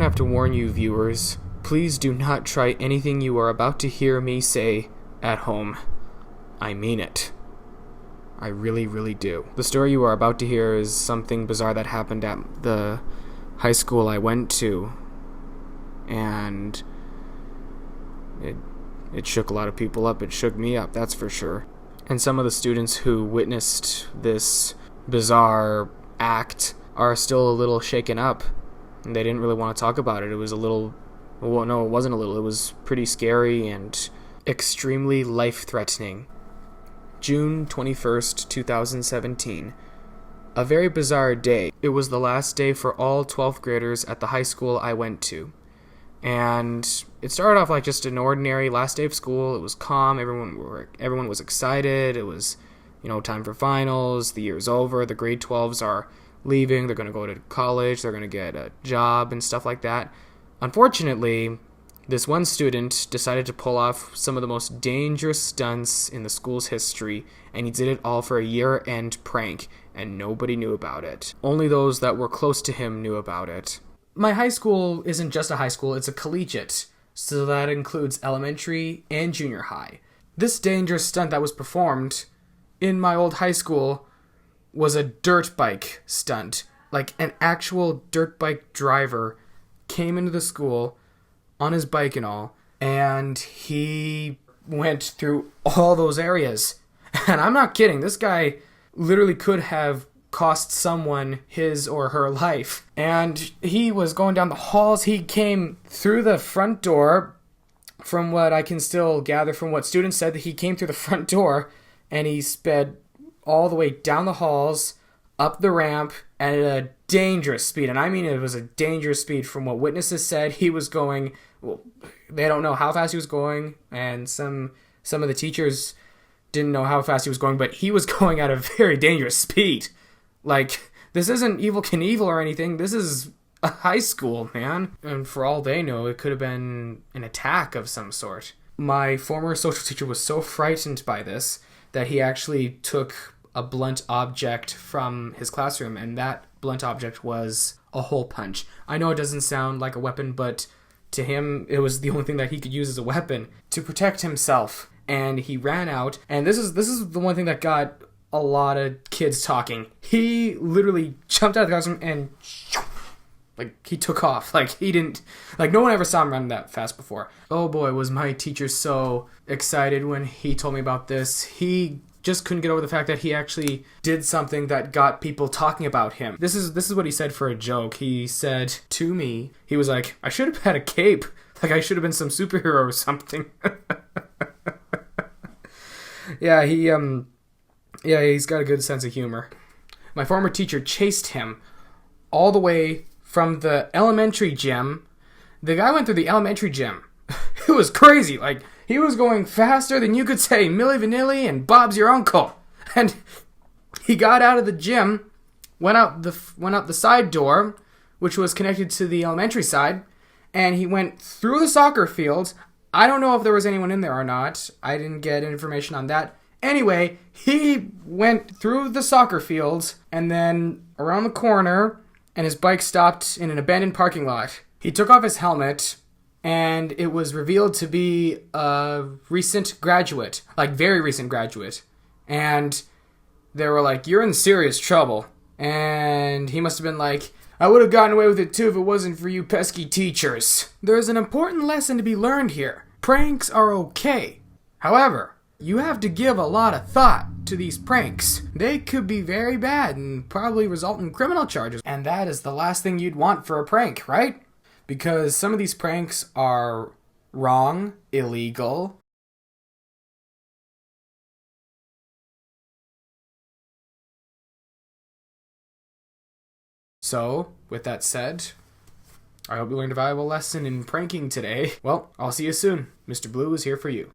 have to warn you, viewers. Please do not try anything you are about to hear me say at home. I mean it. I really, really do. The story you are about to hear is something bizarre that happened at the high school I went to. And it shook a lot of people up. It shook me up, that's for sure. And some of the students who witnessed this bizarre act are still a little shaken up. And they didn't really want to talk about it. It was a little... Well, no, it wasn't a little. It was pretty scary and extremely life-threatening. June 21st, 2017. A very bizarre day. It was the last day for all 12th graders at the high school I went to. And it started off like just an ordinary last day of school. It was calm. Everyone was excited. It was, time for finals. The year's over. The grade 12s are leaving. They're going to go to college. They're going to get a job and stuff like that. Unfortunately, this one student decided to pull off some of the most dangerous stunts in the school's history, and he did it all for a year-end prank, and nobody knew about it. Only those that were close to him knew about it. My high school isn't just a high school, it's a collegiate, so that includes elementary and junior high. This dangerous stunt that was performed in my old high school was a dirt bike stunt. Like an actual dirt bike driver came into the school on his bike and all, and he went through all those areas. And I'm not kidding, this guy literally could have cost someone his or her life. And he was going down the halls. He came through the front door. From what I can still gather from what students said, that he came through the front door and he sped all the way down the halls, up the ramp at a dangerous speed. And I mean, it was a dangerous speed. From what witnesses said, he was going, well, they don't know how fast he was going, and some of the teachers didn't know how fast he was going, but he was going at a very dangerous speed. Like, this isn't Evel Knievel or anything. This is a high school, man. And for all they know, it could have been an attack of some sort. My former social teacher was so frightened by this that he actually took a blunt object from his classroom, and that blunt object was a hole punch. I know it doesn't sound like a weapon, but to him, it was the only thing that he could use as a weapon to protect himself. And he ran out, and this is the one thing that got a lot of kids talking. He literally jumped out of the classroom and he took off. No one ever saw him run that fast before. Oh boy, was my teacher so excited when he told me about this. He just couldn't get over the fact that he actually did something that got people talking about him. This is what he said for a joke. He said to me, he was like, I should have had a cape. Like I should have been some superhero or something. He's got a good sense of humor. My former teacher chased him all the way from the elementary gym. The guy went through the elementary gym. It was crazy. Like, he was going faster than you could say Milli Vanilli and Bob's your uncle. And he got out of the gym, went out the side door, which was connected to the elementary side, and he went through the soccer field. I don't know if there was anyone in there or not. I didn't get information on that. Anyway, he went through the soccer field and then around the corner, and his bike stopped in an abandoned parking lot. He took off his helmet, and it was revealed to be a recent graduate, like very recent graduate. And they were like, you're in serious trouble. And he must have been like, I would have gotten away with it too if it wasn't for you pesky teachers. There's an important lesson to be learned here. Pranks are okay. However, you have to give a lot of thought to these pranks. They could be very bad and probably result in criminal charges. And that is the last thing you'd want for a prank, right? Because some of these pranks are wrong, illegal. So, with that said, I hope you learned a valuable lesson in pranking today. Well, I'll see you soon. Mr. Blue is here for you.